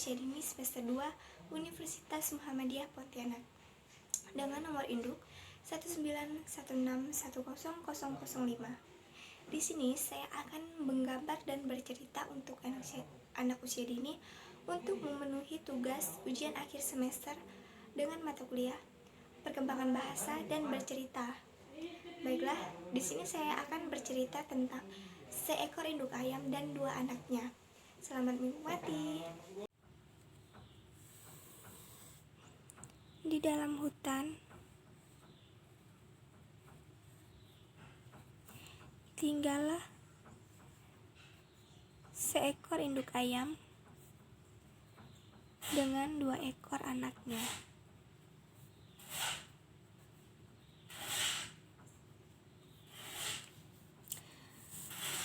Usia Dini semester 2 Universitas Muhammadiyah Pontianak dengan nomor induk 191610005. Di sini saya akan menggambar dan bercerita untuk anak usia dini untuk memenuhi tugas ujian akhir semester dengan mata kuliah perkembangan bahasa dan bercerita. Baiklah, di sini saya akan bercerita tentang seekor induk ayam dan 2 anaknya. Selamat menikmati. Di dalam hutan tinggallah seekor induk ayam dengan 2 ekor anaknya.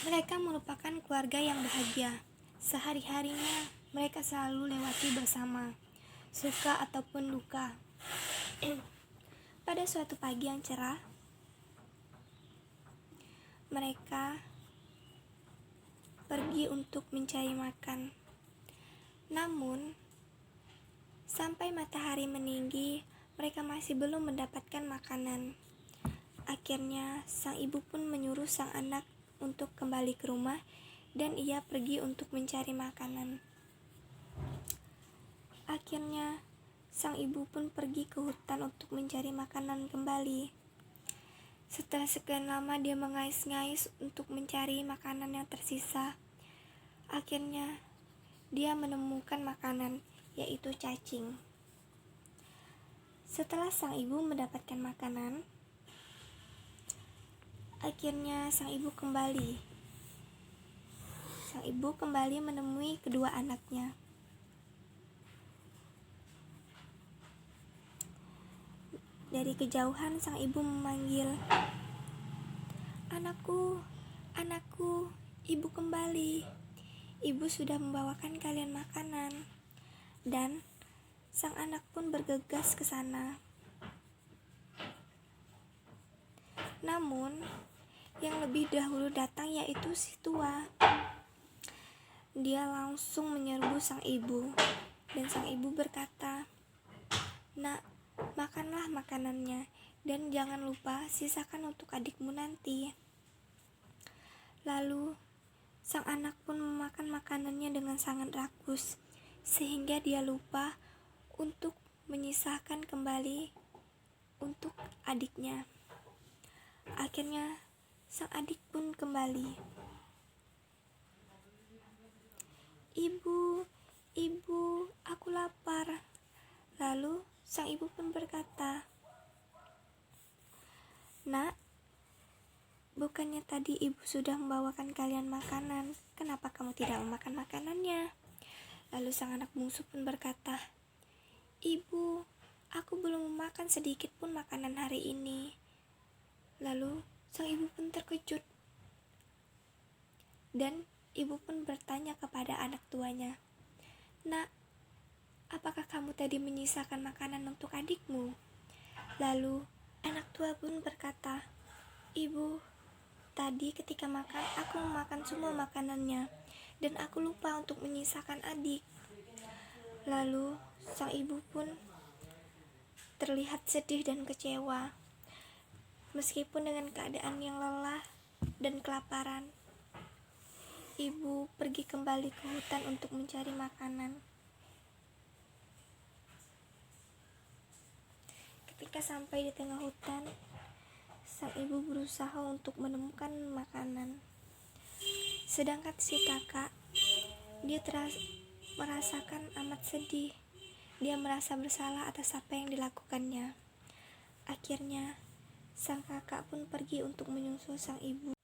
Mereka merupakan keluarga yang bahagia. Sehari-harinya mereka selalu lewati bersama, suka ataupun duka. Pada suatu pagi yang cerah, mereka pergi untuk mencari makan. Namun, sampai matahari meninggi, mereka masih belum mendapatkan makanan. Akhirnya, sang ibu pun menyuruh sang anak untuk kembali ke rumah dan ia pergi untuk mencari makanan. Akhirnya, sang ibu pun pergi ke hutan untuk mencari makanan kembali. Setelah sekian lama dia mengais-ngais untuk mencari makanan yang tersisa. Akhirnya, dia menemukan makanan, yaitu cacing. Setelah sang ibu mendapatkan makanan, akhirnya sang ibu kembali menemui kedua anaknya. Dari kejauhan sang ibu memanggil, "Anakku, anakku, ibu kembali. Ibu sudah membawakan kalian makanan." Dan sang anak pun bergegas ke sana. Namun, yang lebih dahulu datang yaitu si tua. Dia langsung menyerbu sang ibu, dan sang ibu berkata, "Nak, makanlah makanannya, dan jangan lupa sisakan untuk adikmu nanti." Lalu, sang anak pun memakan makanannya dengan sangat rakus, sehingga dia lupa untuk menyisakan kembali untuk adiknya. Akhirnya, sang adik pun kembali. "Ibu, ibu, aku lapar." Lalu, sang ibu pun berkata, "Nak, bukannya tadi ibu sudah membawakan kalian makanan, kenapa kamu tidak memakan makanannya?" Lalu sang anak bungsu pun berkata, "Ibu, aku belum memakan sedikit pun makanan hari ini." Lalu sang ibu pun terkejut, dan ibu pun bertanya kepada anak tuanya, "Nak, apakah kamu tadi menyisakan makanan untuk adikmu?" Lalu anak tua pun berkata, "Ibu, tadi ketika makan aku memakan semua makanannya, dan aku lupa untuk menyisakan adik." Lalu sang ibu pun terlihat sedih dan kecewa. Meskipun dengan keadaan yang lelah dan kelaparan, ibu pergi kembali ke hutan untuk mencari makanan. Ketika sampai di tengah hutan, sang ibu berusaha untuk menemukan makanan. Sedangkan si kakak, dia merasakan amat sedih. Dia merasa bersalah atas apa yang dilakukannya. Akhirnya, sang kakak pun pergi untuk menyusul sang ibu.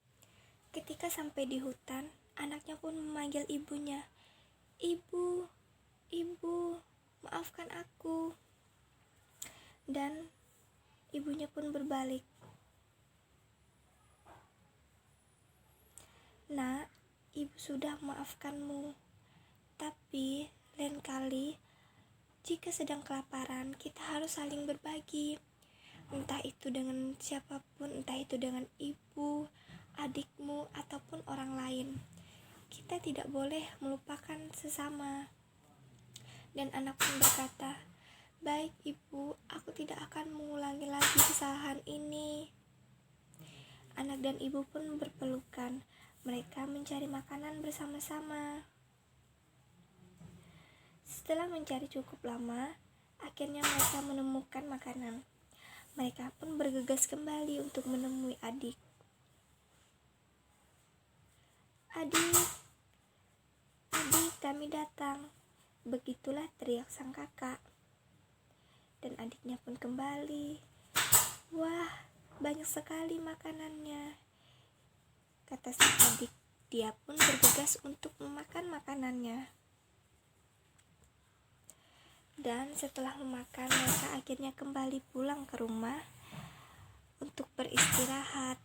Ketika sampai di hutan, anaknya pun memanggil ibunya, "Ibu, ibu, maafkan aku." Dan ibunya pun berbalik, "Nak, ibu sudah memaafkanmu. Tapi lain kali, jika sedang kelaparan, kita harus saling berbagi. Entah itu dengan siapapun, entah itu dengan ibu, adikmu, ataupun orang lain. Kita tidak boleh melupakan sesama." Dan anak pun berkata, "Baik ibu, aku tidak akan mengulangi lagi kesalahan ini." Anak dan ibu pun berpelukan. Mereka mencari makanan bersama-sama. Setelah mencari cukup lama, akhirnya mereka menemukan makanan. Mereka pun bergegas kembali untuk menemui adik. "Adik, adik, kami datang." Begitulah teriak sang kakak. Dan adiknya pun kembali. "Wah, banyak sekali makanannya," kata sang adik. Dia pun bergegas untuk memakan makanannya. Dan setelah memakan, mereka akhirnya kembali pulang ke rumah untuk beristirahat.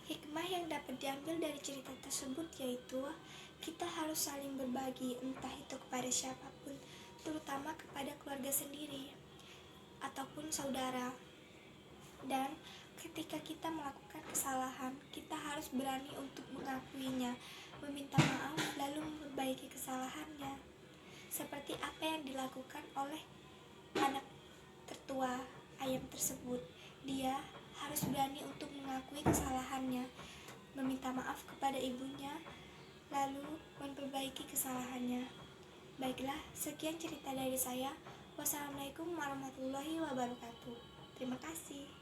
Hikmah yang dapat diambil dari cerita tersebut yaitu kita harus saling berbagi, entah itu kepada siapapun, terutama kepada keluarga sendiri ataupun saudara. Dan ketika kita melakukan kesalahan, kita harus berani untuk mengakuinya, meminta maaf, lalu memperbaiki kesalahannya. Seperti apa yang dilakukan oleh anak tertua ayam tersebut. Dia harus berani untuk mengakui kesalahannya, meminta maaf kepada ibunya, lalu memperbaiki kesalahannya. Baiklah, sekian cerita dari saya. Wassalamualaikum warahmatullahi wabarakatuh. Terima kasih.